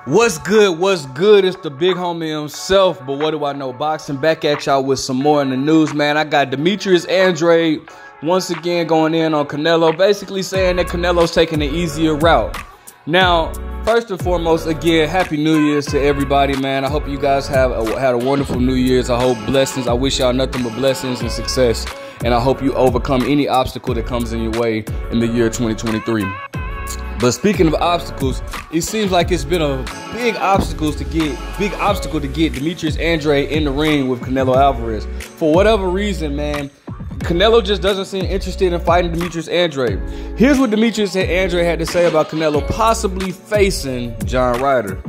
What's good? What's good? It's the big homie himself, but what do I know? Boxing back at y'all with some more in the news, man. I got Demetrius Andrade once again going in on Canelo, basically saying that Canelo's taking the easier route. Now, first and foremost, again, Happy New Year's to everybody, man. I hope you guys had a wonderful New Year's. I hope blessings. I wish y'all nothing but blessings and success, and I hope you overcome any obstacle that comes in your way in the year 2023. But speaking of obstacles, it seems like it's been a big obstacle to get Demetrius Andrade in the ring with Canelo Alvarez. For whatever reason, man, Canelo just doesn't seem interested in fighting Demetrius Andrade. Here's what Demetrius Andrade had to say about Canelo possibly facing John Ryder.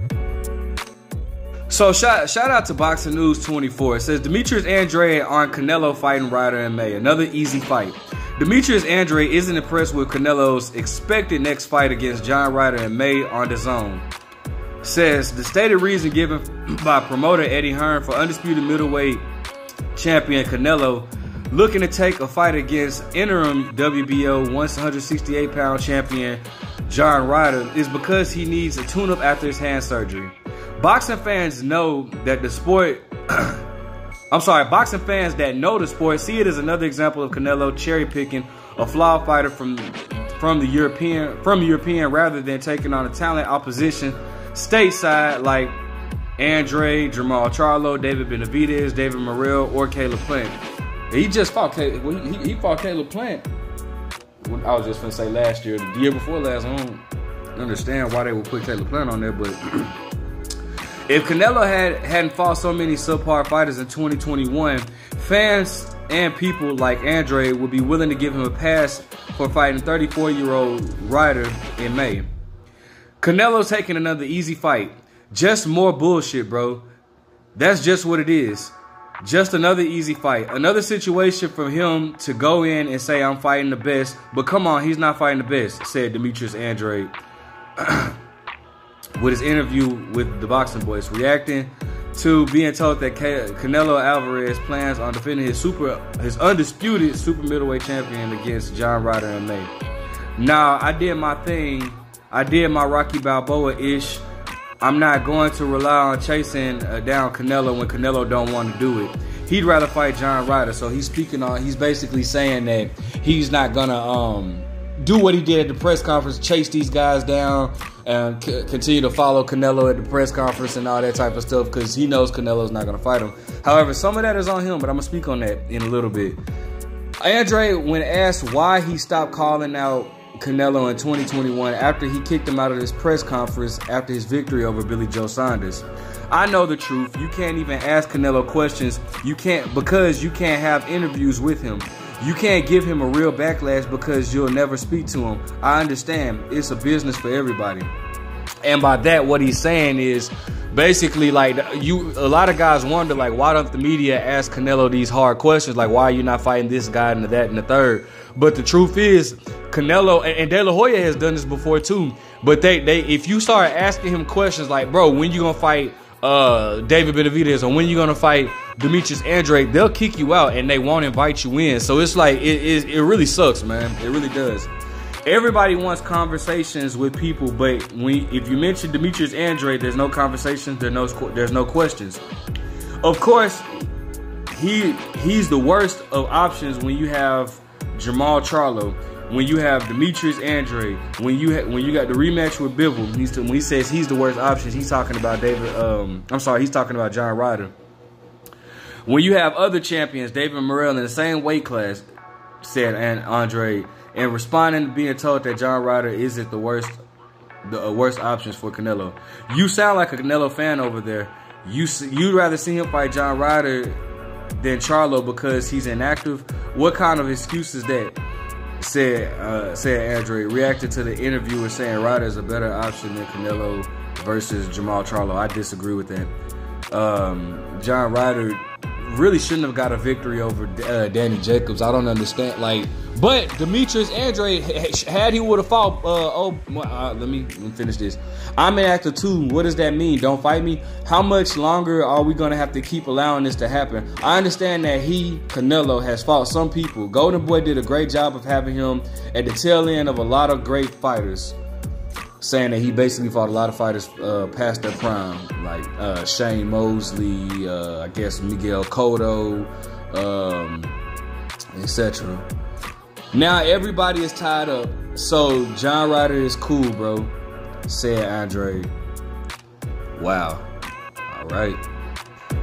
So shout out to Boxing News 24. It says Demetrius Andrade on Canelo fighting Ryder in May. Another easy fight. Demetrius Andrade isn't impressed with Canelo's expected next fight against John Ryder in May on the Zone. Says the stated reason given by promoter Eddie Hearn for undisputed middleweight champion Canelo looking to take a fight against interim WBO 168-pound champion John Ryder is because he needs a tune-up after his hand surgery. Boxing fans know that the sport boxing fans that know the sport see it as another example of Canelo cherry-picking a flawed fighter from European rather than taking on a talent opposition stateside like Andrade, Jamal Charlo, David Benavidez, David Morrell, or Caleb Plant. He just fought he fought Caleb Plant. I was just gonna say last year, the year before last. I don't understand why they would put Caleb Plant on there, but if Canelo hadn't fought so many subpar fighters in 2021, fans and people like Andrade would be willing to give him a pass for fighting 34-year-old Ryder in May. Canelo's taking another easy fight. Just more bullshit, bro. That's just what it is. Just another easy fight. Another situation for him to go in and say, I'm fighting the best. But come on, he's not fighting the best, said Demetrius Andrade with his interview with the Boxing Voice, reacting to being told that Canelo Alvarez plans on defending his undisputed super middleweight champion against John Ryder in May. Now, I did my thing. I did my Rocky Balboa-ish. I'm not going to rely on chasing down Canelo when Canelo don't want to do it. He'd rather fight John Ryder. So he's basically saying that he's not gonna do what he did at the press conference, chase these guys down and continue to follow Canelo at the press conference and all that type of stuff, because he knows Canelo's not gonna fight him. However, some of that is on him, but I'm gonna speak on that in a little bit. Andrade, when asked why he stopped calling out Canelo in 2021 after he kicked him out of this press conference after his victory over Billy Joe Saunders. I know the truth. You can't even ask Canelo questions. Because you can't have interviews with him. You can't give him a real backlash because you'll never speak to him. I understand. It's a business for everybody. And by that, what he's saying is basically like a lot of guys wonder, like, why don't the media ask Canelo these hard questions? Like, why are you not fighting this guy and that and the third? But the truth is, Canelo and De La Hoya has done this before too. But if you start asking him questions like, bro, when you gonna fight David Benavidez, or when you gonna fight Demetrius Andrade, they'll kick you out and they won't invite you in. So it's like it really sucks, man. It really does. Everybody wants conversations with people, but if you mention Demetrius Andrade, there's no conversations, there's no questions. Of course, he's the worst of options when you have Jamal Charlo, when you have Demetrius Andrade, when you got the rematch with Bivol. When he says he's the worst option, he's talking about he's talking about John Ryder. When you have other champions, David Morrell in the same weight class, said Andrade, and responding to being told that John Ryder isn't the worst options for Canelo. You sound like a Canelo fan over there. You'd rather see him fight John Ryder than Charlo because he's inactive. What kind of excuse is that? Said Andrade, reacted to the interviewer saying Ryder is a better option than Canelo versus Jamal Charlo. I disagree with that. John Ryder really shouldn't have got a victory over Danny Jacobs. I don't understand. But Demetrius Andrade, had he would have fought, let me finish this. I'm in Actor 2. What does that mean? Don't fight me? How much longer are we going to have to keep allowing this to happen? I understand that Canelo, has fought some people. Golden Boy did a great job of having him at the tail end of a lot of great fighters. saying that he basically fought a lot of fighters past their prime, like Shane Mosley, I guess Miguel Cotto, etc. Now everybody is tied up. So John Ryder is cool, bro, said Andrade. Wow. All right.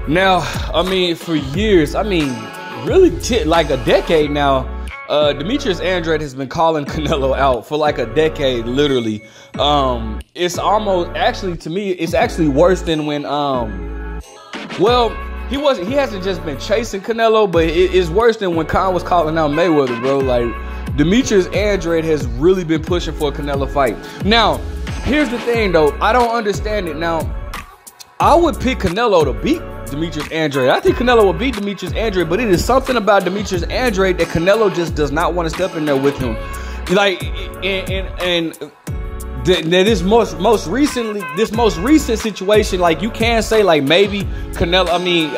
Now, I mean, for years, I mean, really like a decade now, Demetrius Andrade has been calling Canelo out for like a decade, literally. It's almost, actually, to me, it's actually worse than when, well, he hasn't just been chasing Canelo, but it's worse than when Khan was calling out Mayweather, bro. Like, Demetrius Andrade has really been pushing for a Canelo fight. Now, here's the thing, though. I don't understand it. Now, I would pick Canelo to beat Demetrius Andrade. I think Canelo will beat Demetrius Andrade, but it is something about Demetrius Andrade that Canelo just does not want to step in there with him. Like, this most recent situation, like, you can say, like, maybe Canelo, I mean,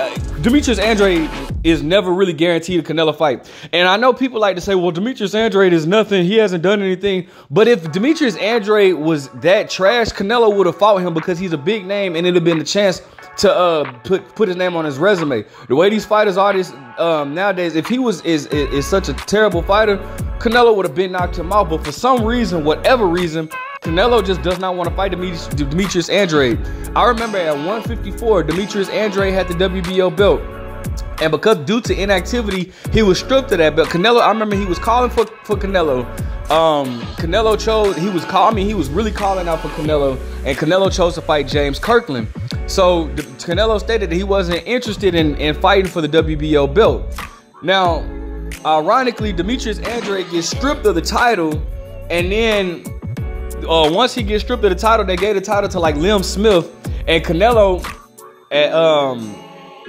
Demetrius Andrade is never really guaranteed a Canelo fight. And I know people like to say, well, Demetrius Andrade is nothing, he hasn't done anything. But if Demetrius Andrade was that trash, Canelo would have fought him because he's a big name, and it'd have been the chance to put his name on his resume. The way these fighters are nowadays, if he is such a terrible fighter, Canelo would have been knocked him out. But for some reason, whatever reason, Canelo just does not want to fight Demetrius Andrade. I remember at 154, Demetrius Andrade had the WBO belt. And because due to inactivity, he was stripped of that belt. Canelo, I remember he was calling for Canelo. Canelo chose, he was really calling out for Canelo. And Canelo chose to fight James Kirkland. So Canelo stated that he wasn't interested in fighting for the WBO belt. Now, ironically, Demetrius Andrade gets stripped of the title. And then once he gets stripped of the title, they gave the title to like Liam Smith. And Canelo,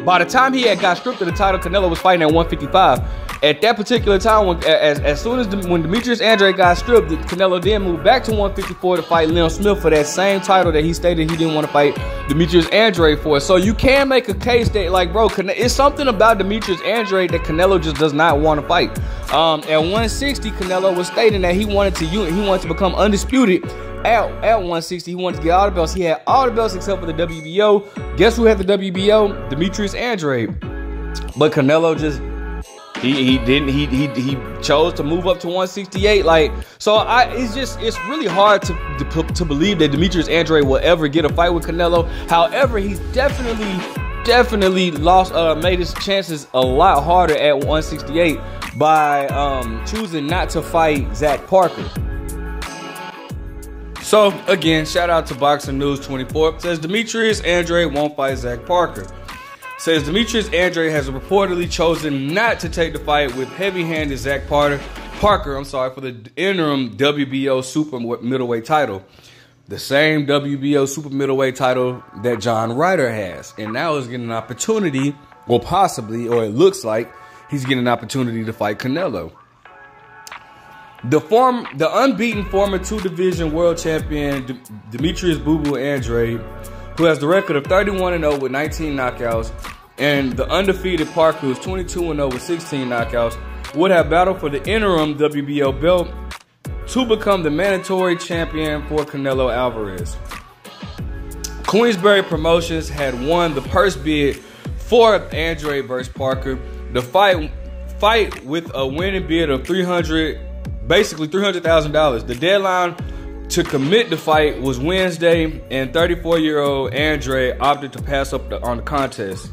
by the time he had got stripped of the title, Canelo was fighting at 155. At that particular time, when Demetrius Andrade got stripped, Canelo then moved back to 154 to fight Liam Smith for that same title that he stated he didn't want to fight Demetrius Andrade for. So you can make a case that, like, bro, it's something about Demetrius Andrade that Canelo just does not want to fight. At 160, Canelo was stating that he wanted to become undisputed. At 160, he wanted to get all the belts. He had all the belts except for the WBO. Guess who had the WBO? Demetrius Andrade. But Canelo just he chose to move up to 168. Like, so it's really hard to believe that Demetrius Andrade will ever get a fight with Canelo. However, he's definitely made his chances a lot harder at 168 by choosing not to fight Zach Parker. So, again, shout out to Boxing News 24. Says Demetrius Andrade won't fight Zach Parker. Says Demetrius Andrade has reportedly chosen not to take the fight with heavy-handed Zach Parker for the interim WBO super middleweight title. The same WBO super middleweight title that John Ryder has. And now he's getting an opportunity, well, possibly, or it looks like he's getting an opportunity to fight Canelo. The unbeaten former two-division world champion Demetrius Boo Boo Andrade, who has the record of 31-0 with 19 knockouts, and the undefeated Parker, who's 22-0 with 16 knockouts, would have battled for the interim WBO belt to become the mandatory champion for Canelo Alvarez. Queensberry Promotions had won the purse bid for Andrade versus Parker. The fight with a winning bid of basically $300,000. The deadline to commit the fight was Wednesday, and 34-year-old Andrade opted to pass up on the contest.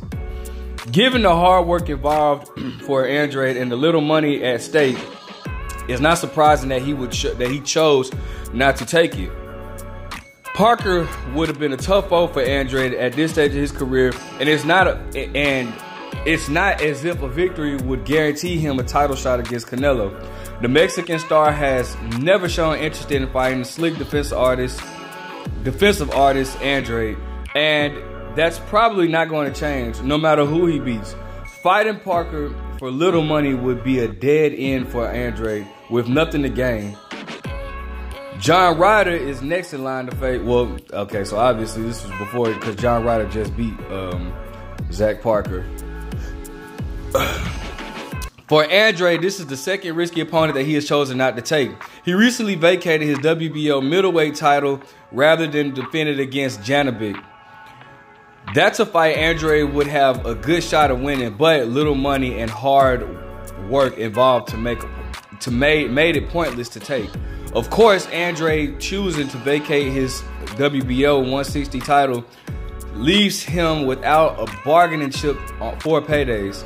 Given the hard work involved for Andrade and the little money at stake, it's not surprising that he chose not to take it. Parker would have been a tough foe for Andrade at this stage of his career, and it's not as if a victory would guarantee him a title shot against Canelo. The Mexican star has never shown interest in fighting the slick defensive artist Andrade, and that's probably not going to change no matter who he beats. Fighting Parker for little money would be a dead end for Andrade with nothing to gain. John Ryder is next in line to face. Well, okay, so obviously this was before, because John Ryder just beat Zach Parker. For Andrade, this is the second risky opponent that he has chosen not to take. He recently vacated his WBO middleweight title rather than defend it against Janibek. That's a fight Andrade would have a good shot of winning, but little money and hard work involved made it pointless to take. Of course, Andrade choosing to vacate his WBO 160 title leaves him without a bargaining chip for paydays.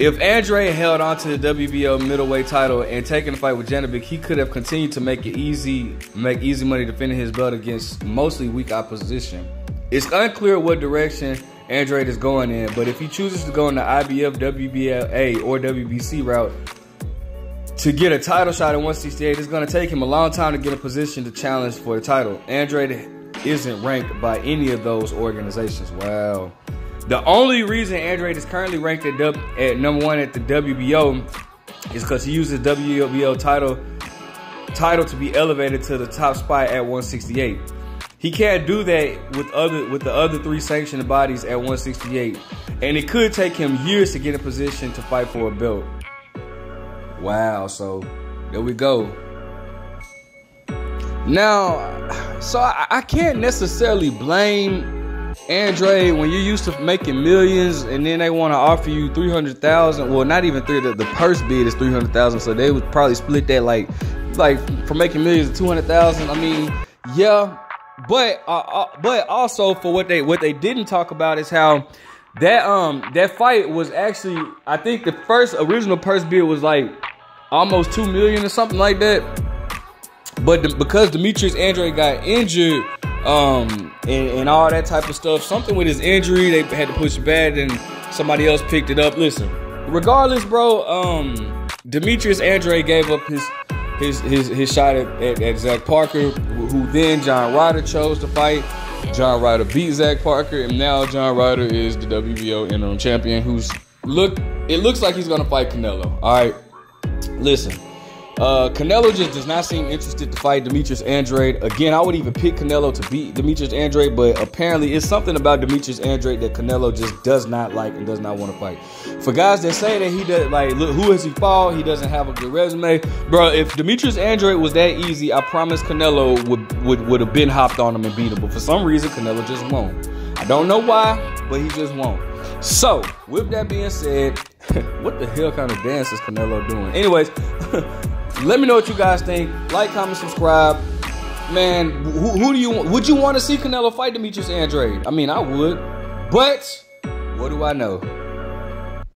If Andrade held on to the WBO middleweight title and taken the fight with Janibek, he could have continued to make easy money defending his belt against mostly weak opposition. It's unclear what direction Andrade is going in, but if he chooses to go in the IBF, WBA, or WBC route to get a title shot at 168, it's going to take him a long time to get a position to challenge for the title. Andrade isn't ranked by any of those organizations. Wow. The only reason Andrade is currently ranked at number 1 at the WBO is because he uses WBO title to be elevated to the top spot at 168. He can't do that with the other 3 sanctioned bodies at 168, and it could take him years to get in position to fight for a belt. Wow, so there we go. Now, so I can't necessarily blame Andrade when you're used to making millions and then they want to offer you 300,000. Well, not even 3. The purse bid is 300,000, so they would probably split that like for making millions of 200,000. I mean, yeah, but also for what they didn't talk about is how that fight was actually, I think the original purse bid was like almost 2 million or something like that. But because Demetrius Andrade got injured, and all that type of stuff, something with his injury, they had to push it back, and somebody else picked it up. Listen, regardless, bro, Demetrius Andrade gave up his shot at Zach Parker, who then John Ryder chose to fight. John Ryder beat Zach Parker, and now John Ryder is the WBO interim champion. It looks like he's gonna fight Canelo. All right, listen. Canelo just does not seem interested to fight Demetrius Andrade. Again, I would even pick Canelo to beat Demetrius Andrade, but apparently it's something about Demetrius Andrade that Canelo just does not like and does not want to fight. For guys that say that he does, like, look, who has he fought? He doesn't have a good resume. Bro, if Demetrius Andrade was that easy, I promise Canelo would have been hopped on him and beat him. But for some reason, Canelo just won't. I don't know why, but he just won't. So, with that being said, what the hell kind of dance is Canelo doing? Anyways, let me know what you guys think. Like, comment, subscribe. Man, who do you want? Would you want to see Canelo fight Demetrius Andrade? I mean, I would. But what do I know?